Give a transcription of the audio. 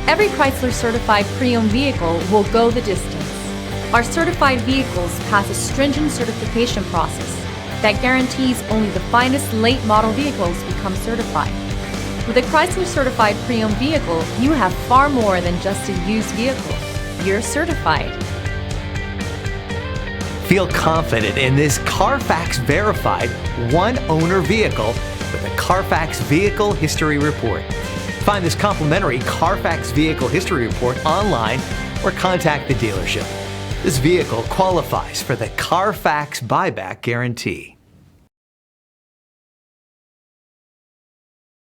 Every Chrysler certified pre-owned vehicle will go the distance. Our certified vehicles pass a stringent certification process that guarantees only the finest late model vehicles become certified. With a Chrysler certified pre-owned vehicle, you have far more than just a used vehicle. You're certified. Feel confident in this Carfax verified one-owner vehicle with a Carfax Vehicle History Report. Find this complimentary Carfax Vehicle History Report online or contact the dealership. This vehicle qualifies for the Carfax Buyback Guarantee.